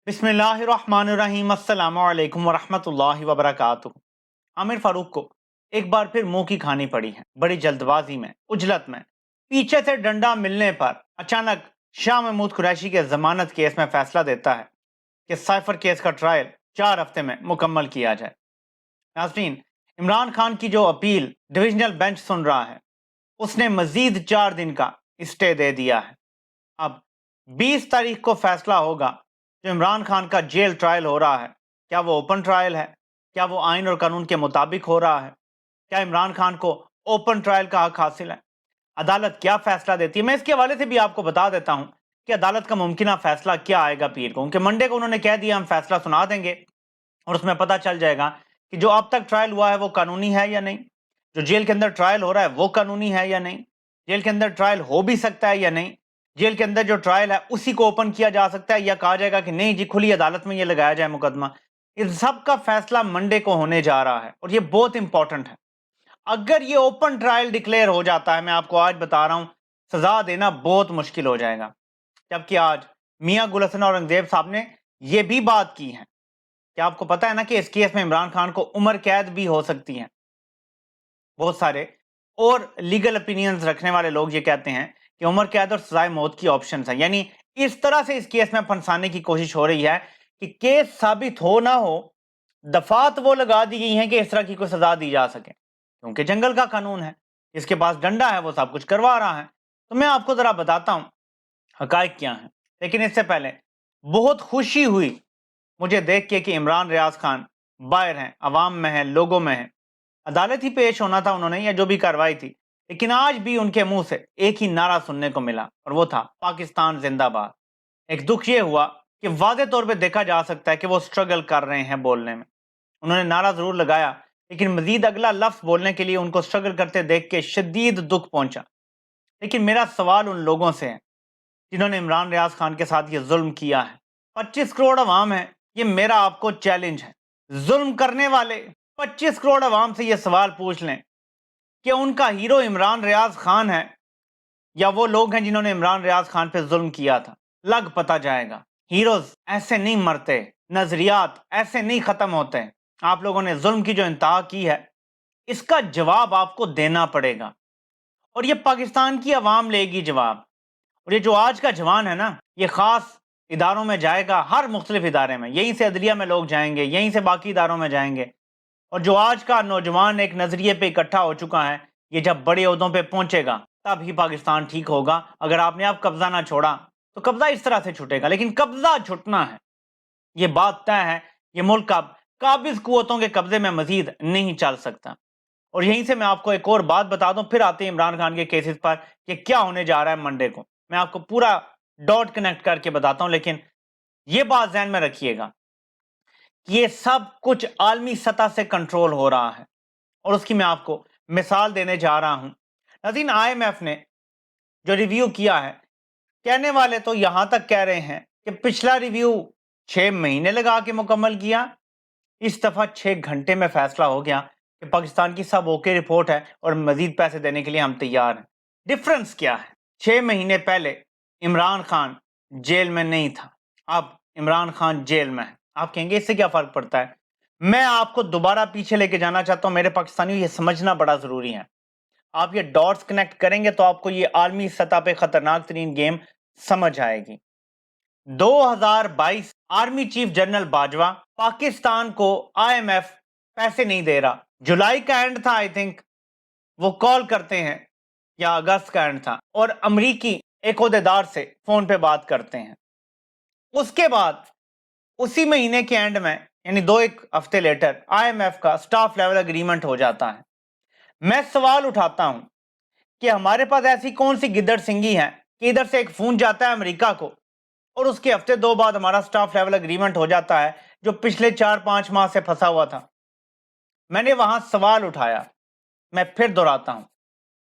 बिस्मिल्लाहिर्रहमानिर्रहीम अस्सलामु अलैकुम वरहमतुल्लाहि वबरकातुहू। आमिर फारूक को एक बार फिर मुंह की खानी पड़ी है। बड़ी जल्दबाजी में, उजलत में, पीछे से डंडा मिलने पर अचानक शाह महमूद कुरैशी के जमानत केस में फैसला देता है कि साइफर केस का ट्रायल 4 हफ्ते में मुकम्मल किया जाए। नाज़रीन, इमरान खान की जो अपील डिविजनल बेंच सुन रहा है, उसने मजीद 4 दिन का स्टे दे दिया है। अब 20 तारीख को फैसला होगा। जो इमरान खान का जेल ट्रायल हो रहा है, क्या वो ओपन ट्रायल है? क्या वो आइन और कानून के मुताबिक हो रहा है? क्या इमरान खान को ओपन ट्रायल का हक हासिल है? अदालत क्या फैसला देती है? मैं इसके हवाले से भी आपको बता देता हूं कि अदालत का मुमकिन फैसला क्या आएगा पीर को। उनके मंडे को उन्होंने कह दिया हम फैसला सुना देंगे और उसमें पता चल जाएगा कि जो अब तक ट्रायल हुआ है वो कानूनी है या नहीं, जो जेल के अंदर ट्रायल हो रहा है वो कानूनी है या नहीं, जेल के अंदर ट्रायल हो भी सकता है या नहीं, जेल के अंदर जो ट्रायल है उसी को ओपन किया जा सकता है या कहा जाएगा कि नहीं जी खुली अदालत में ये लगाया जाए मुकदमा। इस सब का फैसला मंडे को होने जा रहा है और ये बहुत इंपॉर्टेंट है। अगर ये ओपन ट्रायल डिक्लेयर हो जाता है, मैं आपको आज बता रहा हूं, सजा देना बहुत मुश्किल हो जाएगा। जबकि आज मियां गुल हसन औरंगजेब साहब ने यह भी बात की है। क्या आपको पता है ना कि इस केस में इमरान खान को उम्र कैद भी हो सकती है। बहुत सारे और लीगल ओपिनियंस रखने वाले लोग ये कहते हैं कि उम्र कैद और सजाए मौत की ऑप्शन है। यानी इस तरह से इस केस में फंसाने की कोशिश हो रही है कि केस साबित हो ना हो, दफात वो लगा दी गई हैं कि इस तरह की कोई सजा दी जा सके, क्योंकि जंगल का कानून है, इसके पास डंडा है, वो सब कुछ करवा रहा है। तो मैं आपको जरा बताता हूं हकायक क्या है। लेकिन इससे पहले बहुत खुशी हुई मुझे देख के कि इमरान रियाज खान बाहर हैं, अवाम में हैं, लोगों में हैं। अदालत ही पेश होना था उन्होंने, या जो भी कार्रवाई थी, लेकिन आज भी उनके मुंह से एक ही नारा सुनने को मिला और वो था पाकिस्तान जिंदाबाद। एक दुख ये हुआ कि वादे तौर पे देखा जा सकता है कि वो स्ट्रगल कर रहे हैं बोलने में। उन्होंने नारा जरूर लगाया, लेकिन मजीद अगला लफ्ज बोलने के लिए उनको स्ट्रगल करते देख के शदीद दुख पहुंचा। लेकिन मेरा सवाल उन लोगों से है जिन्होंने इमरान रियाज खान के साथ ये जुल्म किया है। 25 करोड़ अवाम है, ये मेरा आपको चैलेंज है। जुल्म करने वाले 25 करोड़ अवाम से ये सवाल पूछ लें कि उनका हीरो इमरान रियाज खान है या वो लोग हैं जिन्होंने इमरान रियाज खान पे जुल्म किया था। लग पता जाएगा। हीरोज ऐसे नहीं मरते, नजरियात ऐसे नहीं खत्म होते। आप लोगों ने जुल्म की जो इंतहा की है, इसका जवाब आपको देना पड़ेगा और ये पाकिस्तान की अवाम लेगी जवाब। और ये जो आज का जवान है ना, ये खास इदारों में जाएगा, हर मुख्तलिफ इदारे में, यहीं से अदलिया में लोग जाएंगे, यहीं से बाकी इदारों में जाएंगे। और जो आज का नौजवान एक नजरिए पे इकट्ठा हो चुका है, ये जब बड़े ओहदों पे पहुंचेगा तब ही पाकिस्तान ठीक होगा। अगर आपने अब कब्जा ना छोड़ा तो कब्जा इस तरह से छूटेगा, लेकिन कब्जा छुटना है, ये बात तय है। ये मुल्क अब काबिज कुव्वतों के कब्जे में मजीद नहीं चल सकता। और यहीं से मैं आपको एक और बात बता दूं, फिर आते हैं इमरान खान के केसेस पर कि क्या होने जा रहा है मंडे को। मैं आपको पूरा डॉट कनेक्ट करके बताता हूं, लेकिन यह बात ध्यान में रखिएगा कि ये सब कुछ आलमी सतह से कंट्रोल हो रहा है और उसकी मैं आपको मिसाल देने जा रहा हूं। नाज़रीन, आईएमएफ ने जो रिव्यू किया है, कहने वाले तो यहां तक कह रहे हैं कि पिछला रिव्यू 6 महीने लगा के मुकम्मल किया, इस दफा 6 घंटे में फैसला हो गया कि पाकिस्तान की सब ओके रिपोर्ट है और मजीद पैसे देने के लिए हम तैयार हैं। डिफरेंस क्या है? 6 महीने पहले इमरान खान जेल में नहीं था, अब इमरान खान जेल में है। आप कहेंगे इससे क्या फर्क पड़ता है? मैं आपको दोबारा पीछे लेके जाना चाहता हूं। मेरे पाकिस्तानियों, ये समझना बड़ा जरूरी है। आप ये डॉट्स कनेक्ट करेंगे तो आपको ये आलमी सतह पे खतरनाक तरीन गेम समझ आएगी। 2022 army chief general Bajwa, Pakistan को आईएमएफ पैसे नहीं दे रहा। जुलाई का एंड था आई थिंक, वो कॉल करते हैं, या अगस्त का एंड था, और अमरीकी एक ओहदेदार से फोन पे बात करते हैं। उसके बाद उसी महीने के एंड में, यानी 2 एक हफ्ते लेटर, आईएमएफ का स्टाफ लेवल एग्रीमेंट हो जाता है। मैं सवाल उठाता हूं कि हमारे पास ऐसी कौन सी गिद्दड़ सिंगी है कि इधर से एक फोन जाता है अमेरिका को और उसके हफ्ते 2 बाद हमारा स्टाफ लेवल एग्रीमेंट हो जाता है जो पिछले 4-5 माह से फंसा हुआ था। मैंने वहां सवाल उठाया, मैं फिर दोहराता हूं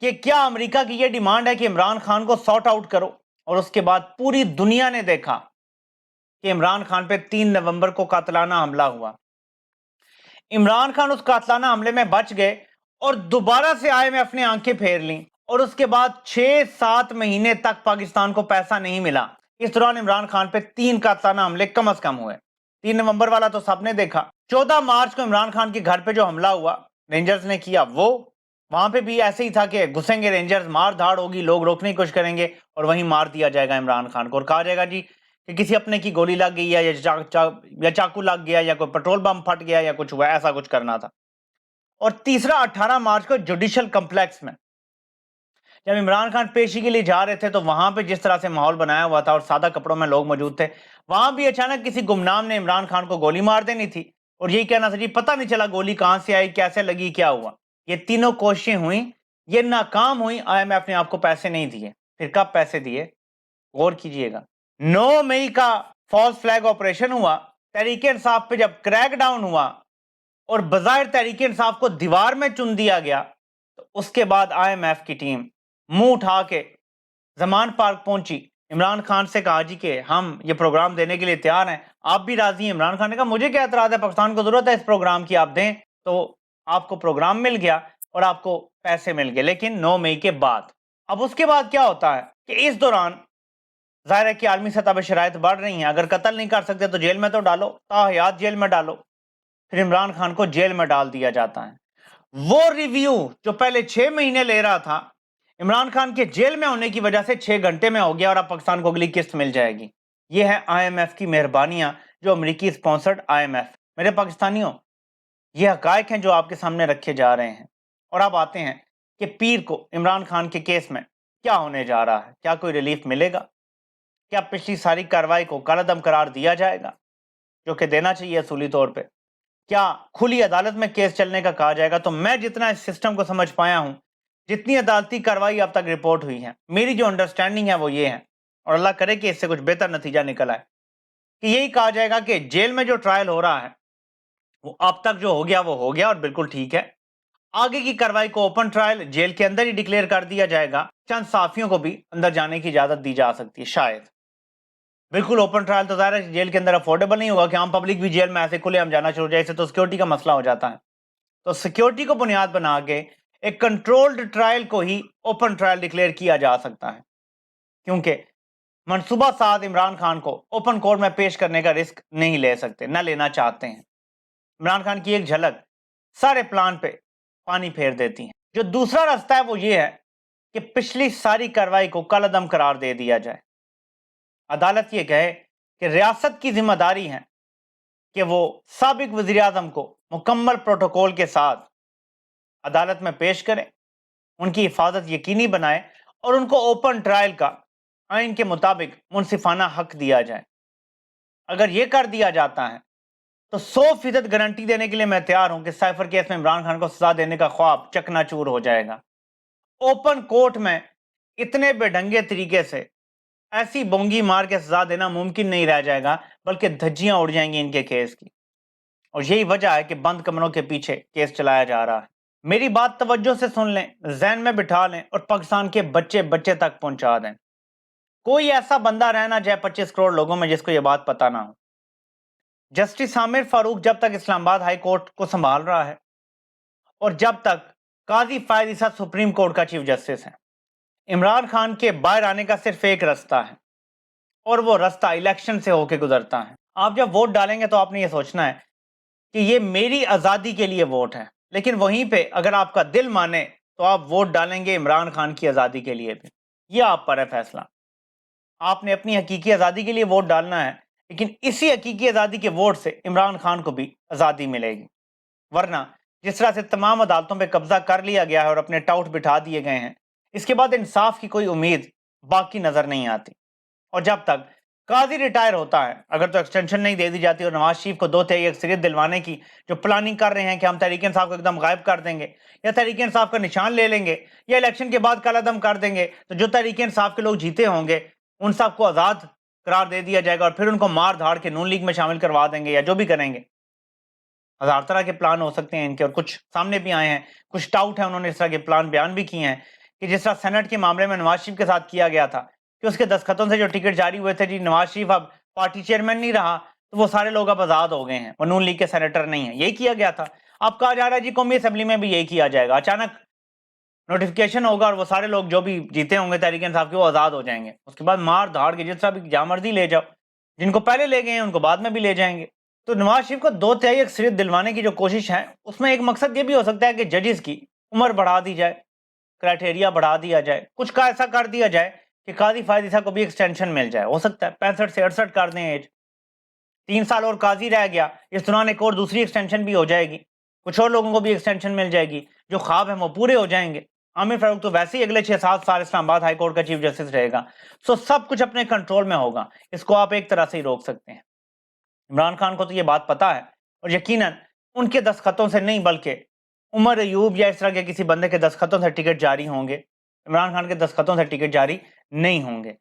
कि क्या अमेरिका की यह डिमांड है कि इमरान खान को सॉर्ट आउट करो, और उसके बाद पूरी दुनिया ने देखा कि इमरान खान पे 3 नवंबर को कातलाना हमला हुआ। इमरान खान उस कातलाना हमले में बच गए और दोबारा से आईएमएफ ने आंखें फेर ली, और उसके बाद 6-7 महीने तक पाकिस्तान को पैसा नहीं मिला। इस दौरान इमरान खान पे 3 कातलाना हमले कम से कम हुए। 3 नवंबर वाला तो सबने देखा। 14 मार्च को इमरान खान के घर पे जो हमला हुआ रेंजर्स ने किया, वो वहां पे भी ऐसे ही था कि घुसेंगे रेंजर्स, मार धाड़ होगी, लोग रोकने की कोशिश करेंगे और वहीं मार दिया जाएगा इमरान खान को और कहा जाएगा जी कि किसी अपने की गोली लग गई है या चाकू लग गया या कोई पेट्रोल पंप फट गया या कुछ हुआ, ऐसा कुछ करना था। और तीसरा 18 मार्च को जुडिशियल कॉम्प्लेक्स में जब इमरान खान पेशी के लिए जा रहे थे तो वहां पे जिस तरह से माहौल बनाया हुआ था और सादा कपड़ों में लोग मौजूद थे, वहां भी अचानक किसी गुमनाम ने इमरान खान को गोली मार देनी थी और यही कहना था जी पता नहीं चला गोली कहां से आई, कैसे लगी, क्या हुआ। ये तीनों कोशिशें हुई, ये नाकाम हुई। IMF ने आपको पैसे नहीं दिए। फिर कब पैसे दिए, गौर कीजिएगा। 9 मई का फॉल्स फ्लैग ऑपरेशन हुआ, तहरीके इंसाफ पे जब क्रैकडाउन हुआ और बजाय तहरीके इंसाफ को दीवार में चुन दिया गया, तो उसके बाद IMF की टीम मुंह उठा के जमान पार्क पहुंची, इमरान खान से कहा जी कि हम ये प्रोग्राम देने के लिए तैयार हैं, आप भी राजी हैं। इमरान खान ने कहा मुझे क्या एतराज है, पाकिस्तान को जरूरत है इस प्रोग्राम की, आप दें। तो आपको प्रोग्राम मिल गया और आपको पैसे मिल गए, लेकिन 9 मई के बाद। अब उसके बाद क्या होता है कि इस दौरान जाहिर है कि आलमी सतह पर शराइत बढ़ रही हैं, अगर कत्ल नहीं कर सकते तो जेल में तो डालो, ताहयात जेल में डालो। फिर इमरान खान को जेल में डाल दिया जाता है। वो रिव्यू जो पहले 6 महीने ले रहा था, इमरान खान के जेल में होने की वजह से 6 घंटे में हो गया और अब पाकिस्तान को अगली किस्त मिल जाएगी। ये है IMF की मेहरबानियां, जो अमेरिकी स्पॉन्सर्ड IMF। मेरे पाकिस्तानियों, ये हकायक हैं जो आपके सामने रखे जा रहे हैं। और अब आते हैं कि पीर को इमरान खान के केस में क्या होने जा रहा है। क्या कोई रिलीफ मिलेगा? क्या पिछली सारी कार्रवाई को कलअदम करार दिया जाएगा, जो कि देना चाहिए असूली तौर पे? क्या खुली अदालत में केस चलने का कहा जाएगा? तो मैं जितना इस सिस्टम को समझ पाया हूं, जितनी अदालती कार्रवाई अब तक रिपोर्ट हुई है, मेरी जो अंडरस्टैंडिंग है वो ये है, और अल्लाह करे कि इससे कुछ बेहतर नतीजा निकल आए, कि यही कहा जाएगा कि जेल में जो ट्रायल हो रहा है वो अब तक जो हो गया वो हो गया और बिल्कुल ठीक है। आगे की कार्रवाई को ओपन ट्रायल जेल के अंदर ही डिक्लेयर कर दिया जाएगा। चंद साफियों को भी अंदर जाने की इजाजत दी जा सकती है शायद। बिल्कुल ओपन ट्रायल तो ज़ाहिर है जेल के अंदर अफोर्डेबल नहीं होगा कि आम पब्लिक भी जेल में ऐसे खुलेआम जाना शुरू हो जाए, इससे तो सिक्योरिटी का मसला हो जाता है। तो सिक्योरिटी को बुनियाद बना के एक कंट्रोल्ड ट्रायल को ही ओपन ट्रायल डिक्लेयर किया जा सकता है, क्योंकि मनसूबा साथ इमरान खान को ओपन कोर्ट में पेश करने का रिस्क नहीं ले सकते, न लेना चाहते हैं। इमरान खान की एक झलक सारे प्लान पे पानी फेर देती है। जो दूसरा रास्ता है वो ये है कि पिछली सारी कार्रवाई को कलअदम करार दे दिया जाए। अदालत ये कहे कि रियासत की जिम्मेदारी है कि वो साबिक वजीर आजम को मुकम्मल प्रोटोकॉल के साथ अदालत में पेश करें, उनकी हिफाजत यकीनी बनाए और उनको ओपन ट्रायल का आइन के मुताबिक मुनसिफाना हक दिया जाए। अगर ये कर दिया जाता है तो 100% गारंटी देने के लिए मैं तैयार हूं कि साइफर केस में इमरान खान को सजा देने का ख्वाब चकनाचूर हो जाएगा। ओपन कोर्ट में इतने बेढंगे तरीके से ऐसी बोंगी मार के सजा देना मुमकिन नहीं रह जाएगा, बल्कि धज्जियां उड़ जाएंगी इनके केस की। और यही वजह है कि बंद कमरों के पीछे केस चलाया जा रहा है। मेरी बात तवज्जो से सुन लें, जहन में बिठा लें और पाकिस्तान के बच्चे बच्चे तक पहुंचा दें। कोई ऐसा बंदा रहना जाए 25 करोड़ लोगों में जिसको यह बात पता ना हो। जस्टिस आमिर फारूक जब तक इस्लामाबाद हाई कोर्ट को संभाल रहा है और जब तक काजी फायद ईसा सुप्रीम कोर्ट का चीफ जस्टिस है, इमरान खान के बाहर आने का सिर्फ एक रास्ता है और वो रास्ता इलेक्शन से होकर गुजरता है। आप जब वोट डालेंगे तो आपने ये सोचना है कि ये मेरी आज़ादी के लिए वोट है, लेकिन वहीं पे अगर आपका दिल माने तो आप वोट डालेंगे इमरान खान की आज़ादी के लिए भी। ये आप पर है फैसला। आपने अपनी हकीकी आज़ादी के लिए वोट डालना है, लेकिन इसी हकीकी आज़ादी के वोट से इमरान खान को भी आज़ादी मिलेगी। वरना जिस तरह से तमाम अदालतों पे कब्जा कर लिया गया है और अपने टाउट बिठा दिए गए हैं, इसके बाद इंसाफ की कोई उम्मीद बाकी नजर नहीं आती। और जब तक काजी रिटायर होता है, अगर तो एक्सटेंशन नहीं दे दी जाती और नवाज शरीफ को 2/3 अक्सरियत दिलवाने की जो प्लानिंग कर रहे हैं कि हम तहरीक इंसाफ को एकदम गायब कर देंगे या तहरीक इंसाफ का निशान ले लेंगे या इलेक्शन के बाद कलअदम कर देंगे, तो जो तहरीक इंसाफ के लोग जीते होंगे उन सबको आज़ाद करार दे दिया जाएगा और फिर उनको मार धाड़ के नून लीग में शामिल करवा देंगे या जो भी करेंगे। हजार तरह के प्लान हो सकते हैं इनके, और कुछ सामने भी आए हैं, कुछ टाउट है, उन्होंने इस तरह के प्लान बयान भी किए हैं कि जिस तरह सेनेट के मामले में नवाज शरीफ के साथ किया गया था कि उसके दस्तखतों से जो टिकट जारी हुए थे जी, नवाज शरीफ अब पार्टी चेयरमैन नहीं रहा तो वो सारे लोग अब आजाद हो गए हैं, वो नून लीग के सेनेटर नहीं है, यही किया गया था। अब कहा जा रहा है जी कौमी असेंबली में भी यही किया जाएगा। अचानक نوٹیفیکیشن ہوگا اور وہ سارے لوگ جو بھی جیتے ہوں گے تحریک انصاف کے وہ آزاد ہو جائیں گے. اس کے بعد مار دھاڑ کے جس طرح بھی جہاں مرضی لے جاؤ, جن کو پہلے لے گئے ہیں ان کو بعد میں بھی لے جائیں گے. تو نواز شریف کو 2/3 اکثریت دلوانے کی جو کوشش ہے اس میں ایک مقصد یہ بھی ہو سکتا ہے کہ ججز کی عمر بڑھا دی جائے, کرائٹیریا بڑھا دیا جائے, کچھ کا ایسا کر دیا جائے کہ قاضی فائز عیسیٰ کو بھی ایکسٹینشن مل جائے. ہو سکتا ہے 65 سے 68 کر دیں ایج, 3 سال اور قاضی رہ گیا, اس دوران ایک اور دوسری ایکسٹینشن بھی ہو جائے گی, کچھ اور لوگوں کو بھی ایکسٹینشن مل جائے گی, جو خواب ہیں وہ پورے ہو جائیں گے. عامر فاروق تو ویسے ہی اگلے 6-7 سال اسلام آباد ہائی کورٹ کا چیف جسٹس رہے گا. سو سب کچھ اپنے کنٹرول میں ہوگا, اس کو آپ ایک طرح سے ہی روک سکتے ہیں. عمران خان کو تو یہ بات پتا ہے, اور یقیناً ان کے دستخطوں سے نہیں بلکہ عمر ایوب یا اس طرح کے کسی بندے کے دستخطوں سے ٹکٹ جاری ہوں گے, عمران خان کے دستخطوں سے ٹکٹ جاری نہیں ہوں گے,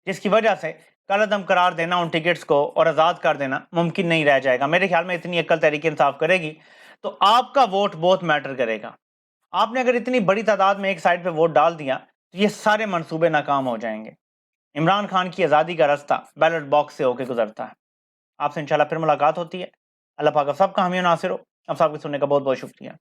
جس کی وجہ سے کل عدم قرار دینا ان ٹکٹس کو اور آزاد کر دینا ممکن نہیں رہ جائے گا. میرے خیال میں اتنی عقل تحریک انصاف کرے گی تو آپ کا ووٹ بہت میٹر کرے گا. آپ نے اگر اتنی بڑی تعداد میں ایک سائڈ پہ ووٹ ڈال دیا تو یہ سارے منصوبے ناکام ہو جائیں گے. عمران خان کی آزادی کا راستہ بیلٹ باکس سے ہو کے گزرتا ہے. آپ سے انشاءاللہ پھر ملاقات ہوتی ہے. اللہ پاک آپ سب کا حامی و ناصر ہو. آپ سب کو سننے کا بہت بہت شکریہ.